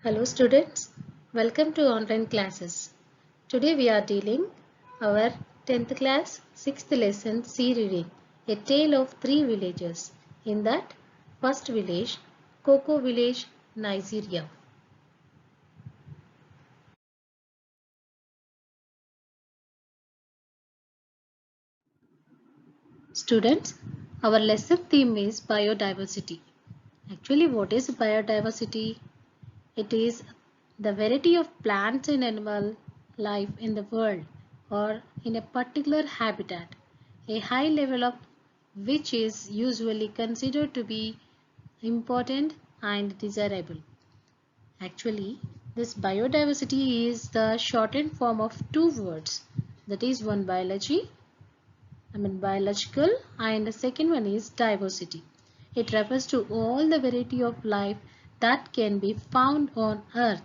Hello students, welcome to online classes. Today we are dealing our 10th class 6th lesson C reading, A Tale of Three Villages. In that first village, Cocoa Village, Nigeria. Students, our lesson theme is biodiversity. Actually, what is biodiversity? It is the variety of plants and animal life in the world or in a particular habitat, a high level of which is usually considered to be important and desirable. Actually, this biodiversity is the shortened form of two words, that is one biological, and the second one is diversity. It refers to all the variety of life that can be found on earth.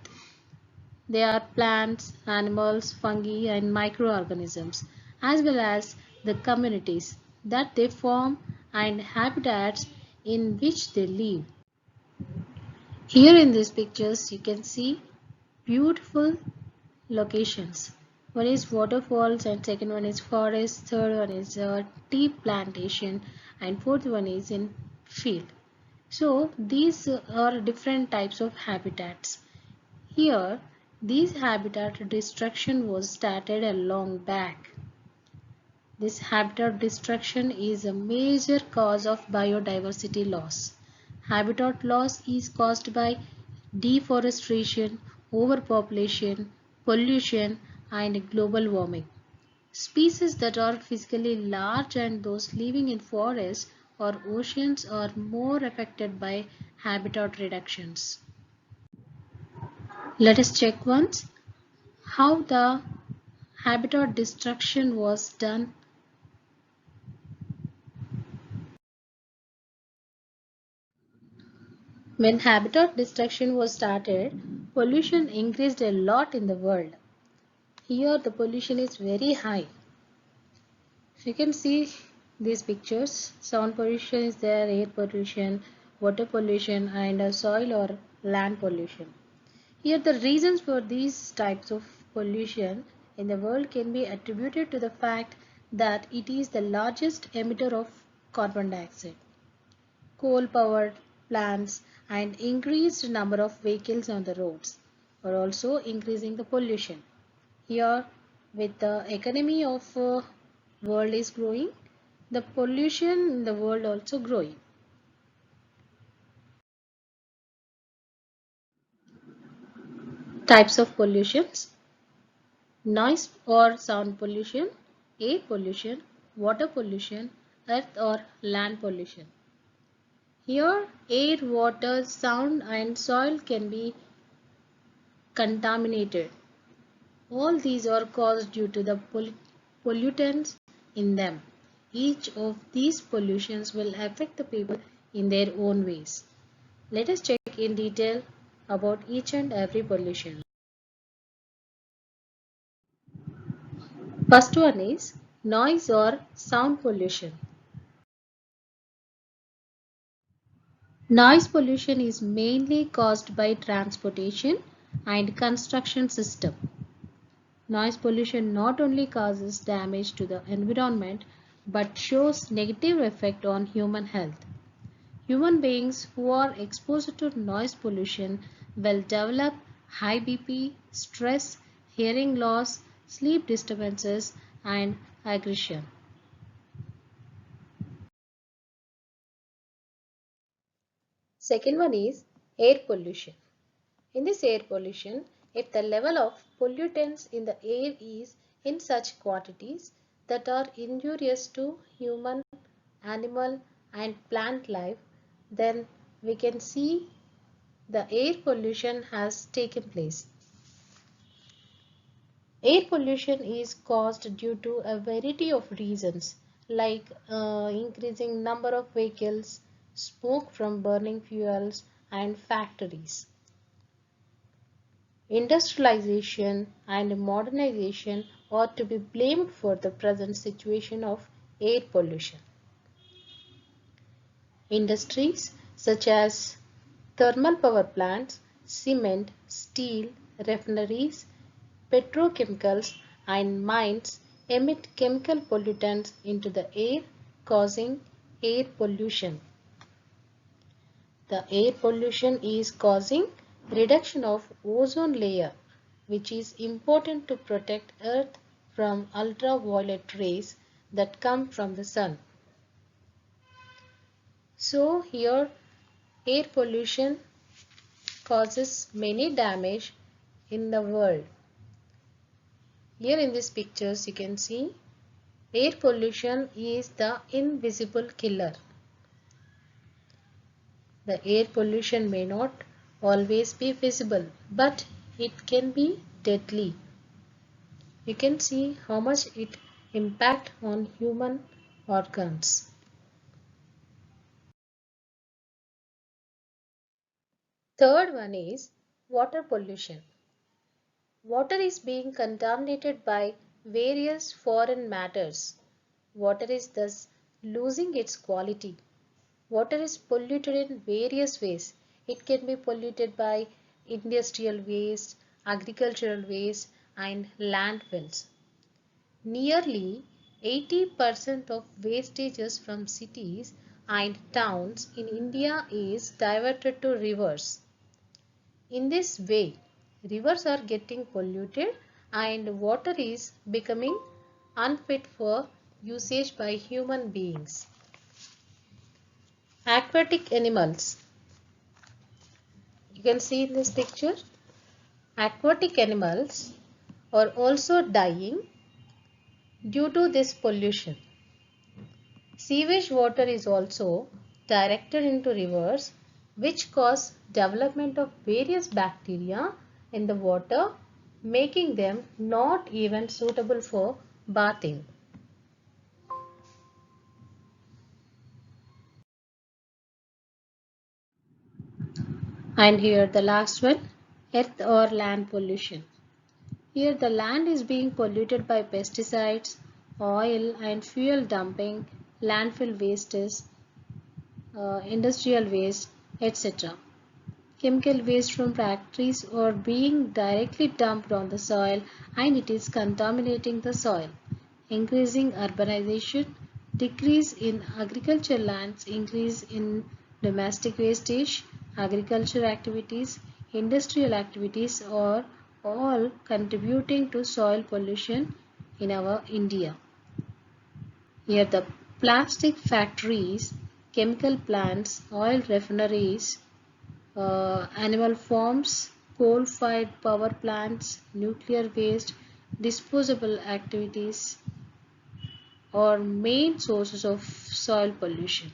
They are plants, animals, fungi and microorganisms, as well as the communities that they form and habitats in which they live. Here in these pictures you can see beautiful locations. One is waterfalls and second one is forest, third one is tea plantation and fourth one is in field. So these are different types of habitats. Here, this habitat destruction was started a long back. This habitat destruction is a major cause of biodiversity loss. Habitat loss is caused by deforestation, overpopulation, pollution, and global warming. Species that are physically large and those living in forests or oceans are more affected by habitat reductions. Let us check once how the habitat destruction was done. When habitat destruction was started, pollution increased a lot in the world. Here the pollution is very high. You can see these pictures. Sound pollution is there, air pollution, water pollution and soil or land pollution. Here the reasons for these types of pollution in the world can be attributed to the fact that it is the largest emitter of carbon dioxide. Coal-powered plants and increased number of vehicles on the roads are also increasing the pollution. Here, with the economy of world is growing, the pollution in the world also growing. Types of pollutions: noise or sound pollution, air pollution, water pollution, earth or land pollution. Here, air, water, sound and soil can be contaminated. All these are caused due to the pollutants in them. Each of these pollutions will affect the people in their own ways. Let us check in detail about each and every pollution. First one is noise or sound pollution. Noise pollution is mainly caused by transportation and construction system. Noise pollution not only causes damage to the environment but shows negative effect on human health. Human beings who are exposed to noise pollution will develop high BP, stress, hearing loss, sleep disturbances and aggression. Second one is air pollution. In this air pollution, if the level of pollutants in the air is in such quantities that are injurious to human, animal and plant life, then we can see the air pollution has taken place. Air pollution is caused due to a variety of reasons like increasing number of vehicles, smoke from burning fuels and factories. Industrialization and modernization are to be blamed for the present situation of air pollution. Industries such as thermal power plants, cement, steel, refineries, petrochemicals, and mines emit chemical pollutants into the air, causing air pollution. The air pollution is causing reduction of ozone layer, which is important to protect Earth from ultraviolet rays that come from the sun. So here air pollution causes many damage in the world. Here in these pictures you can see air pollution is the invisible killer. The air pollution may not always be visible, but it can be deadly. You can see how much it impacts on human organs. Third one is water pollution. Water is being contaminated by various foreign matters. Water is thus losing its quality. Water is polluted in various ways. It can be polluted by industrial waste, agricultural waste, and landfills. Nearly 80% of wastages from cities and towns in India is diverted to rivers. In this way, rivers are getting polluted and water is becoming unfit for usage by human beings. Aquatic animals. You can see in this picture, aquatic animals are also dying due to this pollution. Sewage water is also directed into rivers, which cause development of various bacteria in the water, making them not even suitable for bathing. And here the last one, earth or land pollution. Here the land is being polluted by pesticides, oil and fuel dumping, landfill wastes, industrial waste, etc. Chemical waste from factories are being directly dumped on the soil and it is contaminating the soil. Increasing urbanization, decrease in agricultural lands, increase in domestic wastage, agriculture activities, industrial activities are all contributing to soil pollution in our India. Here the plastic factories, chemical plants, oil refineries, animal farms, coal-fired power plants, nuclear waste, disposable activities are main sources of soil pollution.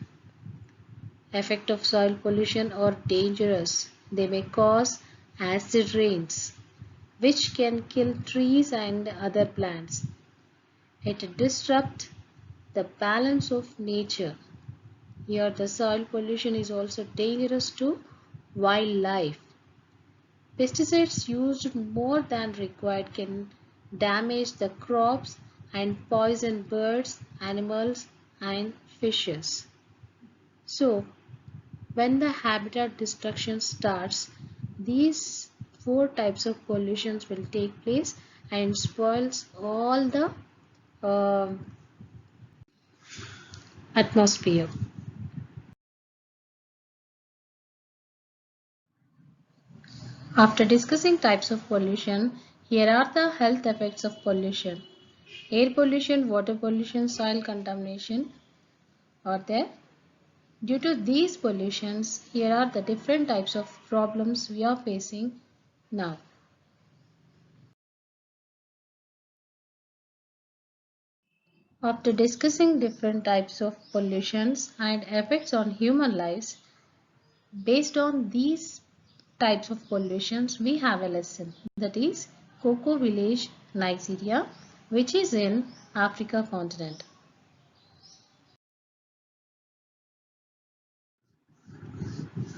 Effect of soil pollution are dangerous. They may cause acid rains, which can kill trees and other plants. It disrupts the balance of nature. Here the soil pollution is also dangerous to wildlife. Pesticides used more than required can damage the crops and poison birds, animals and fishes. So, when the habitat destruction starts, these four types of pollutions will take place and spoils all the uh, atmosphere. After discussing types of pollution, here are the health effects of pollution. Air pollution, water pollution, soil contamination are there. Due to these pollutions, here are the different types of problems we are facing now. After discussing different types of pollutions and effects on human lives, based on these types of pollutions, we have a lesson, that is Cocoa Village, Nigeria, which is in Africa continent.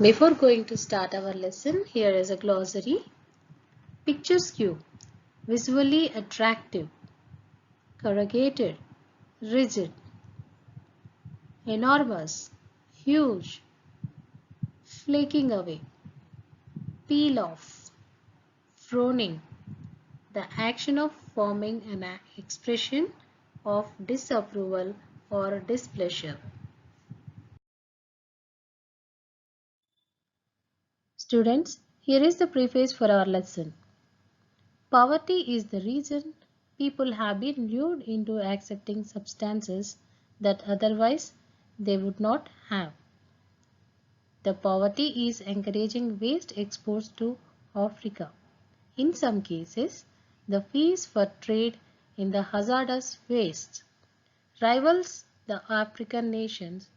Before going to start our lesson, here is a glossary. Picturesque, visually attractive, corrugated, rigid, enormous, huge, flaking away. Peel off. Frowning. The action of forming an expression of disapproval or displeasure. Students, here is the preface for our lesson. Poverty is the reason people have been lured into accepting substances that otherwise they would not have. The poverty is encouraging waste exports to Africa. In some cases, the fees for trade in the hazardous wastes rivals the African nation's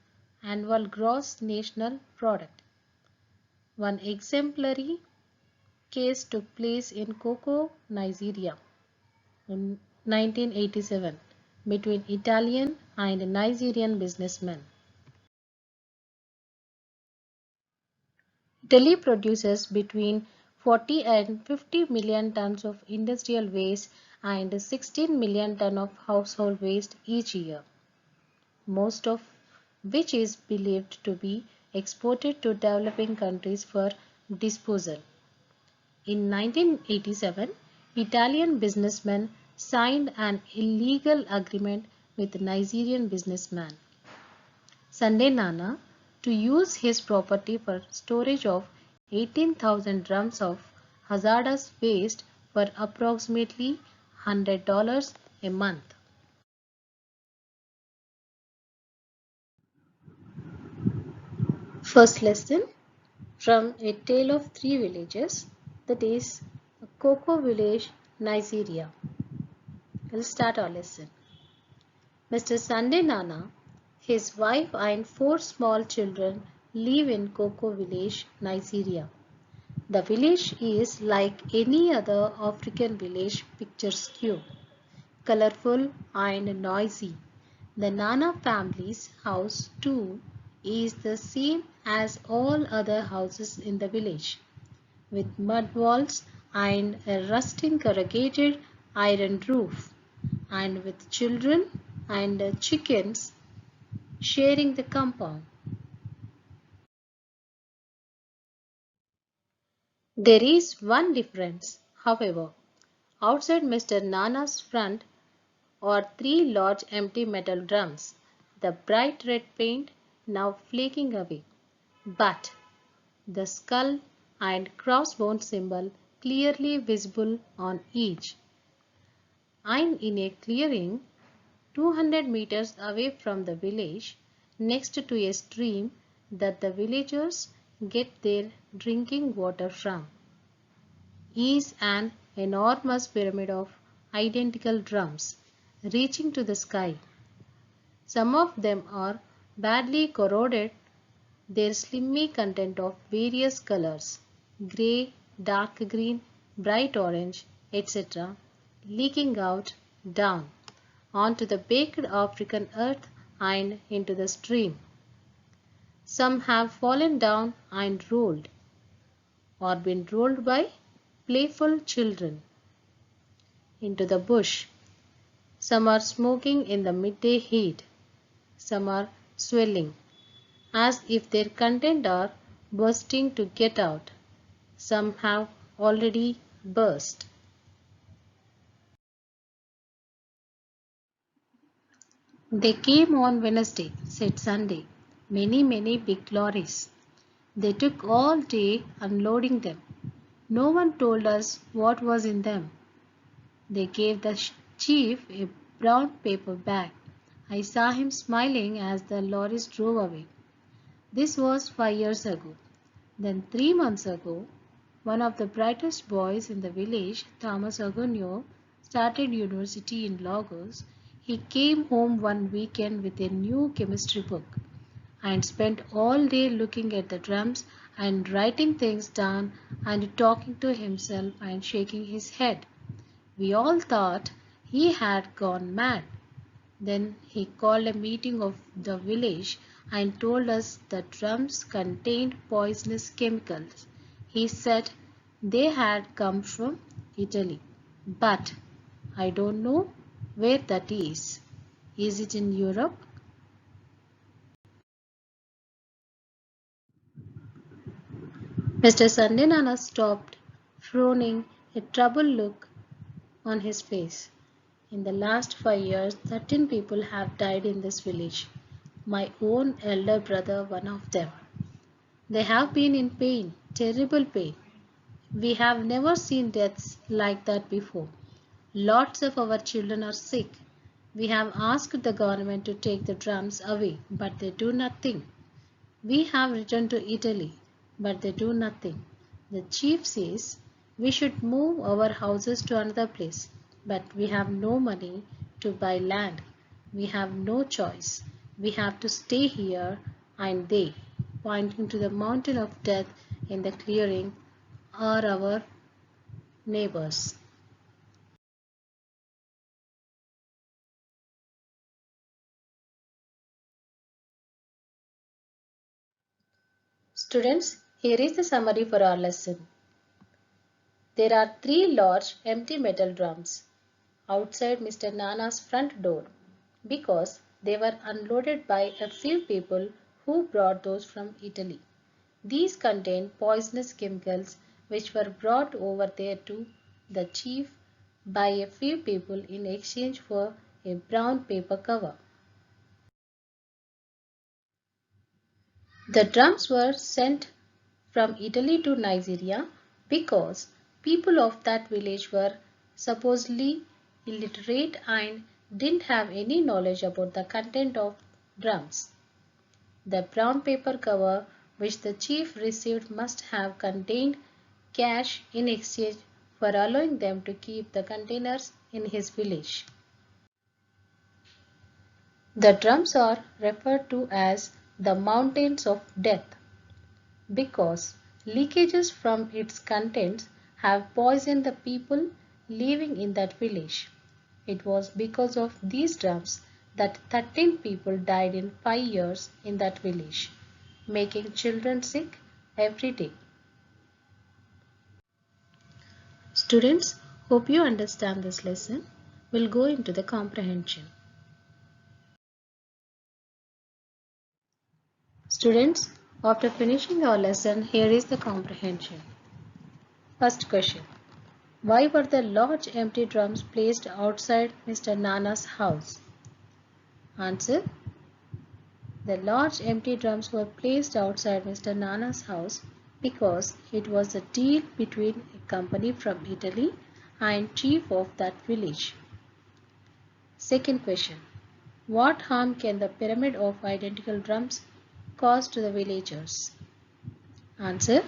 annual gross national product. One exemplary case took place in Cocoa, Nigeria in 1987 between Italian and Nigerian businessmen. Italy produces between 40 and 50 million tons of industrial waste and 16 million tons of household waste each year, most of which is believed to be exported to developing countries for disposal. In 1987, Italian businessmen signed an illegal agreement with Nigerian businessman Sunday Nana to use his property for storage of 18,000 drums of hazardous waste for approximately $100 a month. First lesson from A Tale of Three Villages, that is Cocoa Village, Nigeria. We'll start our lesson. Mr. Sunday Nana, his wife and four small children live in Cocoa Village, Nigeria. The village is like any other African village, picturesque, colorful and noisy. The Nana family's house too is the same as all other houses in the village, with mud walls and a rusting corrugated iron roof, and with children and chickens sharing the compound. There is one difference, however. Outside Mr. Nana's front are three large empty metal drums, the bright red paint now flaking away, but the skull and crossbones symbol clearly visible on each. I'm in a clearing 200 meters away from the village, next to a stream that the villagers get their drinking water from. Is an enormous pyramid of identical drums reaching to the sky. Some of them are badly corroded, their slimy content of various colors, grey, dark green, bright orange, etc., leaking out down onto the baked African earth and into the stream. Some have fallen down and rolled, or been rolled by playful children into the bush. Some are smoking in the midday heat. Some are swelling, as if their content are bursting to get out. Some have already burst. They came on Wednesday, said Sunday. Many big lorries. They took all day unloading them. No one told us what was in them. They gave the chief a brown paper bag. I saw him smiling as the lorries drove away. This was 5 years ago. Then 3 months ago, one of the brightest boys in the village, Thomas Agonio, started university in Lagos. He came home one weekend with a new chemistry book and spent all day looking at the drums and writing things down and talking to himself and shaking his head. We all thought he had gone mad. Then he called a meeting of the village and told us the drums contained poisonous chemicals. He said they had come from Italy. But I don't know where that is. Is it in Europe? Mr. Sunday Nana stopped, frowning, a troubled look on his face. In the last 5 years, 13 people have died in this village. My own elder brother, one of them. They have been in pain, terrible pain. We have never seen deaths like that before. Lots of our children are sick. We have asked the government to take the drums away, but they do nothing. We have returned to Italy, but they do nothing. The chief says we should move our houses to another place, but we have no money to buy land. We have no choice. We have to stay here, and they, pointing to the mountain of death in the clearing, are our neighbors. Students, here is the summary for our lesson. There are three large empty metal drums outside Mr. Nana's front door because they were unloaded by a few people who brought those from Italy. These contain poisonous chemicals which were brought over there to the chief by a few people in exchange for a brown paper cover. The drums were sent from Italy to Nigeria because people of that village were supposedly illiterate and didn't have any knowledge about the content of drums. The brown paper cover which the chief received must have contained cash in exchange for allowing them to keep the containers in his village. The drums are referred to as the mountains of death because leakages from its contents have poisoned the people living in that village. It was because of these drums that 13 people died in 5 years in that village, making children sick every day. Students, hope you understand this lesson. We'll go into the comprehension. Students, after finishing our lesson, here is the comprehension. First question. Why were the large empty drums placed outside Mr. Nana's house? Answer. The large empty drums were placed outside Mr. Nana's house because it was a deal between a company from Italy and chief of that village. Second question. What harm can the pyramid of identical drums cause to the villagers? Answer.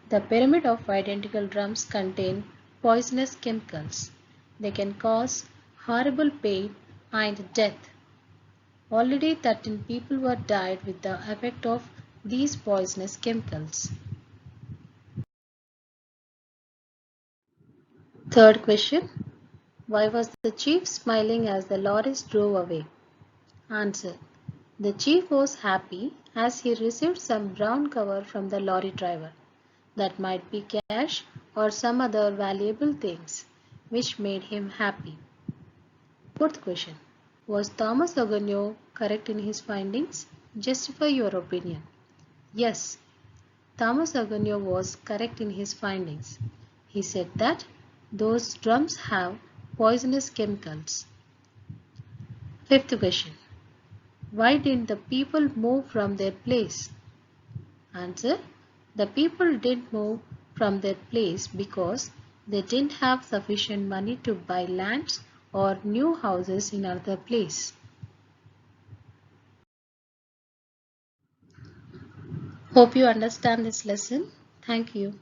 The pyramid of identical drums contain poisonous chemicals. They can cause horrible pain and death. Already 13 people were died with the effect of these poisonous chemicals. Third question. Why was the chief smiling as the lorries drove away? Answer. The chief was happy as he received some brown cover from the lorry driver. That might be cash or some other valuable things, which made him happy. Fourth question. Was Thomas Ogonyo correct in his findings? Justify your opinion. Yes, Thomas Ogonyo was correct in his findings. He said that those drums have poisonous chemicals. Fifth question. Why didn't the people move from their place? Answer. The people didn't move from their place because they didn't have sufficient money to buy lands or new houses in another place. Hope you understand this lesson. Thank you.